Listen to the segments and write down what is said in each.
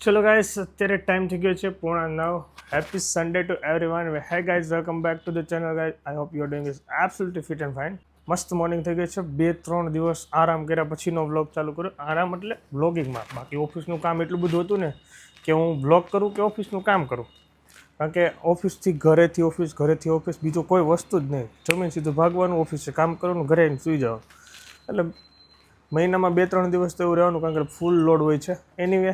ચલો ગાઈસ, અત્યારે ટાઈમ થઈ ગયો છે 8:30. Happy Sunday to everyone. Hey guys, welcome back to the channel guys. I hope you are doing is absolutely fit and fine. મસ્ત morning થઈ ગઈ છે. 2-3 દિવસ આરામ કર્યા પછીનો વ્લોગ ચાલુ કર્યો. આરામ એટલે વ્લોગિંગમાં. બાકી ઓફિસનું કામ એટલું બધું હતું ને કે હું વ્લોગ કરું કે ઓફિસનું કામ કરું. કારણ કે ઓફિસથી ઘરેથી ઓફિસ, ઘરેથી ઓફિસ, બીજો કોઈ વસ્તુ જ નહીં. જમીન સીધું ભાગવાનું, ઓફિસે કામ કરવાનું, ઘરે આવીને સૂઈ જવાનું. એટલે મહિનામાં 2-3 દિવસ તો એવું રહેવાનું, કારણ કે ફૂલ લોડ હોય છે. એનીવે,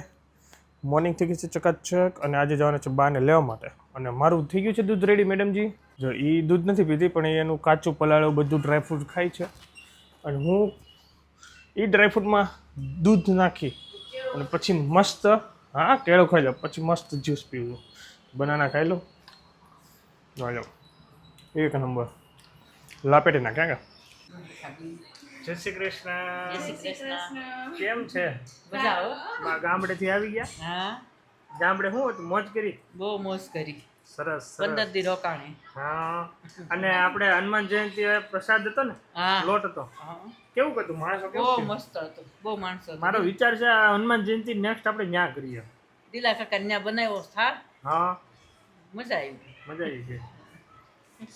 મોર્નિંગ થઈ ગઈ છે ચકાચક, અને આજે જવાના છે બાને લેવા માટે. અને મારું થઈ ગયું છે દૂધ રેડી મેડમજી. જો એ દૂધ નથી પીતી, પણ એનું કાચું પલાળેલું બધું ડ્રાયફ્રૂટ ખાય છે. અને હું એ ડ્રાયફ્રૂટમાં દૂધ નાખી અને પછી મસ્ત કેળું ખાઈ લો, પછી મસ્ત જ્યુસ પીવું. બનાના ખાઈ લો. લો એક નંબર લાપેટી ના ક્યાં જય શ્રી કૃષ્ણ. કેમ છે? ગામડેથી આવી ગયા? હા, ગામડે શું હતું? મોજ કરી? બહુ મોજ કરી. સરસ. 15 દી રોકાણે. હા. અને આપણે હનુમાન જયંતિ પ્રસાદ હતો ને, હા, લોટ હતો, કેવું હતું? માણસો બહુ કેવું? મસ્ત હતું, બહુ માણસો હતા. મારો વિચાર છે આ હનુમાન જયંતિ નેક્સ્ટ આપણે ન્યા કરીએ. દિલા કાકા ન્યા બનાવ્યો થાળ, હા, મજા આવી. મજા આવી ગઈ.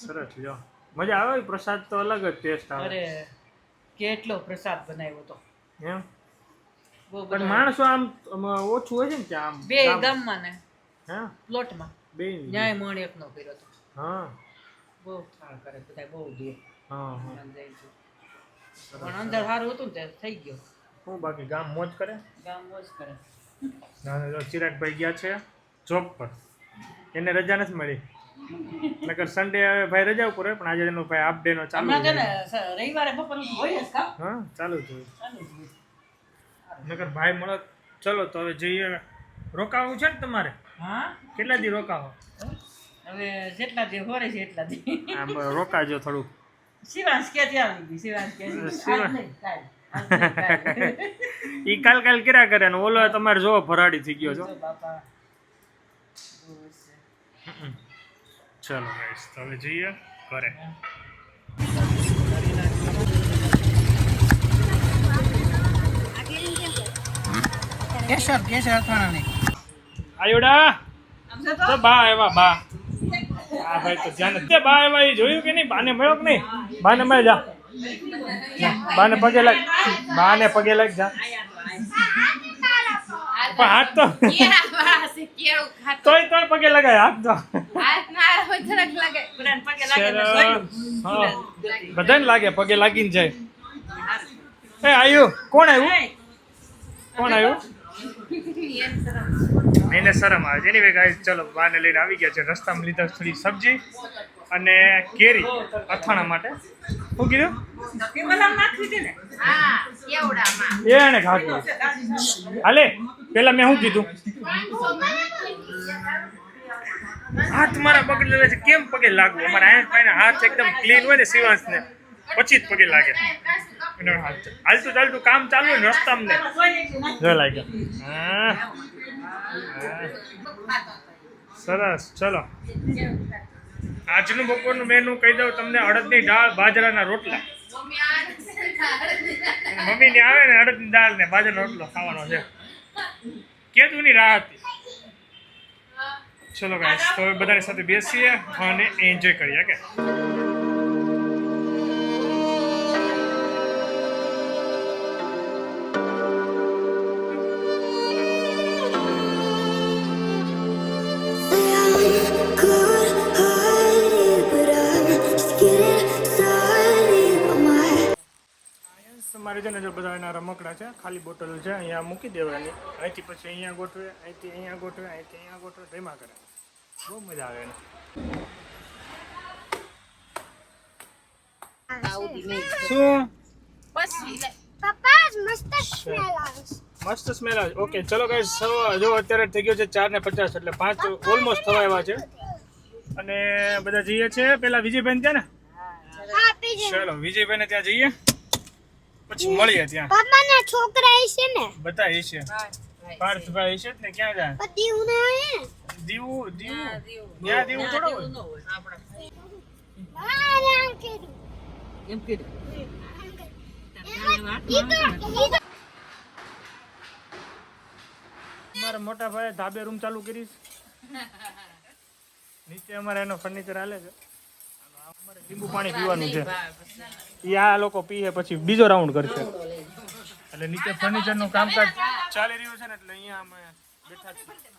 સરસ. લ્યો, મજા આવે. પ્રસાદ તો અલગ જ ટેસ્ટ આવે. અરે કેટલો પ્રસાદ બનાવ્યો હતો. એમ બહુ પણ બધો. માણસો આમ ઓછું હોય છે ને ત્યાં આમ બે ગામમાં ને હા પ્લોટમાં બે ન્યાય મણ એકનો કર્યો હતો. હા બહુ થાળ કરે બધા, બહુ દે. હા હા. પણ અંદર સારું હતું ને તે થઈ ગયો. હું બાકી ગામ મોજ કરે. ગામ મોજ કરે. ચિરાગભાઈ ગયા છે જોબ પર. એને રજા નથી મળી. નકર સન્ડે હવે ભાઈ રજા ઉપર હોય, પણ આજે એનો ભાઈ હાફ ડે નો ચાલુ હમણાં છે છે. ને રવિવારે બપોર હોય જ કામ હા, ચાલુ જ હોય. ચાલુ જ હોય. નકર ભાઈ મળે. ચલો તો હવે જઈએ. રોકાવું છે ને તમારે? હા, કેટલા દી રોકાવો? હવે જેટલા દી હોરે છે એટલા દી. આમ રોકાજો થોડુંક. શિવાંશ કે ત્યાં આવી ગઈ. શિવાંશ કે શિવાંશ. કાલ ઈ કાલ કર્યા કરે ને ઓલો તમારે જો ભરાડી થઈ ગયો છો. બાપા ચલો ગાઈસ, તો હવે જઈએ ઘરે. કેસર અથાણાની આયોડા તો બા આવ્યા. બા હા ભાઈ, તો ધ્યાન જ. બા આવ્યા એ જોયું કે નહીં? બાને મળ્યો કે નહીં? બાને મળે. જા બાને પગે લાગ. બાને પગે લાગ. જા પણ હાથ તો તોય તોય પગે લગાય. હાથ તો બધાને લાગે, પગે લાગીને જાય. એ આવ્યું? કોણ આવ્યું? કોણ આવ્યું? એને શરમ આવે છે. એનીવે ગાઈસ, ચલો બાને લઈને આવી ગયા છે. રસ્તામાં લીધા થોડી સબ્જી અને કેરી અથાણા માટે. શું કીધું? એને ખાધું. હાલે, પેલા મેં શું કીધું? હાથ મારા પકડેલા છે. કેમ પગે લાગવું? અમારા આયનભાઈના હાથ એકદમ ક્લીન હોય ને, શિવાંશને, પછી જ પગે લાગે. હાલતું ચાલતું કામ ચાલુ હોય ને રસ્તામાં ને જો લાગ્યા. સરસ. ચલો, આજનું બપોરનું મેનુ કહી દઉં તમને. અડદની દાળ, બાજરાના રોટલા. મમ્મીને આવે ને અડદની દાળ ને બાજરાનો રોટલો ખાવાનો છે. કેદુની રાહત. ચલો ગાઈસ, તો હવે બધાની સાથે બેસીએ અને એન્જોય કરીએ. કે મારે છે ને જો બધા એના રમકડા છે, ખાલી બોટલ છે, અહીંયા મૂકી દેવાની. અહીંથી પછી અહીંયા ગોઠવે, અહીંથી અહીંયા ગોઠવે, અહીંથી અહીંયા ગોઠવે, તેમાં કરે. બહુ મજા આવે એને. શું મસ્ત સ્મેલ આવે? ઓકે, ચલો ગાઈસ, જો અત્યારે થઈ ગયો છે 4:50, એટલે 5 ઓલમોસ્ટ થવા આવ્યા છે. અને બધા જઈએ છે પેલા વિજયભાઈ ત્યાં ને. ચલો વિજયભાઈ ને ત્યાં જઈએ, પછી મળીએ ત્યાં. પાપાના છોકરા છે ને બધા છે. પાર્થભાઈ છે ને. ક્યાં જાય? દીવ ના હે દીવું ત્યાં દીવું થોડો હોય. એમ કીધું. અમારા મોટા ભાઈ ધાબે રૂમ ચાલુ કરી નીચે અમારે એનો ફર્નિચર હાલે છે અમારે લીંબુ પાણી પીવાનું છે એ આ લોકો પીએ પછી બીજો રાઉન્ડ કરશે એટલે નીચે ફર્નિચર નું કામકાજ ચાલી રહ્યું છે ને એટલે અહીંયા અમે બેઠા છીએ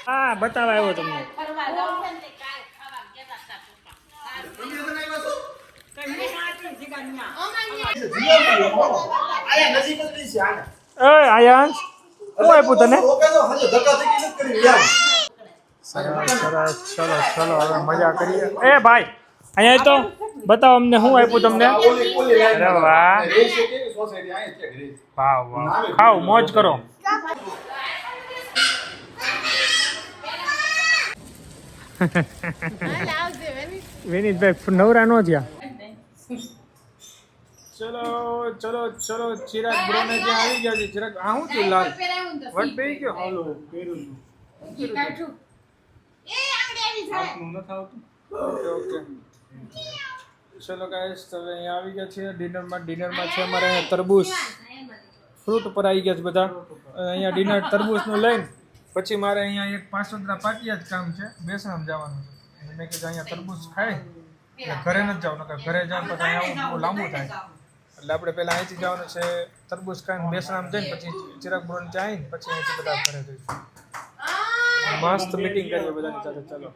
હા બતાવા આવ્યો તમને આયાંશ શું આપ્યું તને સરસ સરસ ચલો ચલો હવે મજા કરીએ એ ભાઈ અહીંયા તો બતાવો અમને શું આપ્યું તમને અરે વાહ વાહ વાહ ખાઓ મોજ કરો વિનીતભાઈ નવરા નો થયા ચલો ચલો ચલો ચિરાગ બ્રો ને ત્યાં આવી ગયા છે ચિરાગ આ શું થયું લાલ વટ પઈ ગયો હાલો પહેરું આપનું નથી આવતું ઓકે ચલો ગાઈસ તો હવે અહીંયા આવી ગયા છે ડિનરમાં છે અમારે તરબૂચ ફ્રૂટ પર આવી ગયા છે બધા અહીંયા ડિનર તરબૂચનું લઈને પછી મારે અહીંયા એક પાસોદરા પાટિયા જ કામ છે બેસણામ જવાનું છે મેં કીધું અહીંયા તરબૂચ ખાય એટલે ઘરે નથી જવાનું નકર ઘરે જાવ પછી અહીંયા બહુ લાંબુ થાય એટલે આપણે પહેલાં અહીંથી જવાનું છે તરબૂચ ખાઈને બેસણામ જઈને પછી ચિરાગ બ્રોન ત્યાં આવીને પછી અહીંથી બધા ઘરે જઈશું મસ્ત મીટિંગ કરીએ બધાની સાથે ચાલો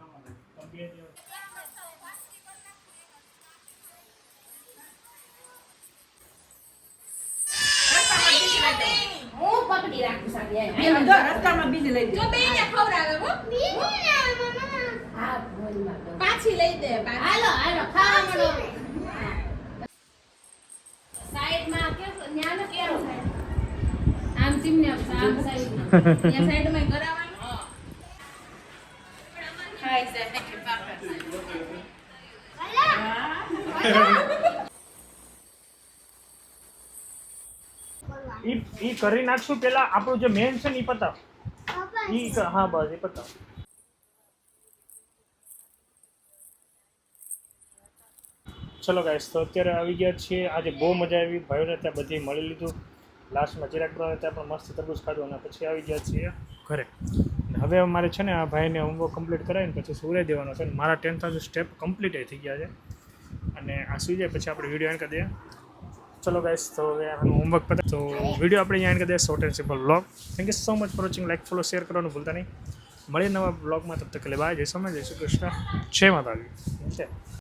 રસ્તામાં બીજી લઈ દે પાછી લઈ દે હાલો હાલો ખાવા મળો સાઈડમાં કે ન્યાનો કેરો થાય આમ ચીમને આમ સાઈડમાં ત્યાં સાઈડમાં કરાવવાનું ખાઈ જાય કે પાપા ઈ કરી નાખશું પેલા આપણું જે મેન છે ને ઈ પતાવ ઈ હા બસ એ પતાવ ચલો ગાઈસ તો અત્યારે આવી ગયા છીએ આજે બહુ મજા આવી ભાઈઓને ત્યાં બધી મળી લીધું લાસ્ટમાં ચિરાગ બ્રોને ત્યાં પણ મસ્ત તરબૂચ ખાધું અને પછી આવી ગયા છીએ ઘરે હવે અમારે છે ને આ ભાઈને હોમવર્ક કમ્પ્લીટ કરાવીને પછી સુવડાવી દેવાનો છે ને મારા 10,000 સ્ટેપ કમ્પ્લીટ થઈ ગયા છે અને આ સુઈ જાય પછી આપણે વિડીયો એન્ડ કરી દઈએ ચલો ગાઈસ તો હવે આનું હોમવર્ક પતા તો વિડીયો આપણે અહીંયા એન્ડ કરી દઈએ short and simple vlog thank you so much for watching like follow share કરવાનું ભૂલતા નહીં મળીએ નવા વ્લોગમાં તબ તક લે બાય જય સોમનાથ જય શ્રી કૃષ્ણ જય માતાજી છે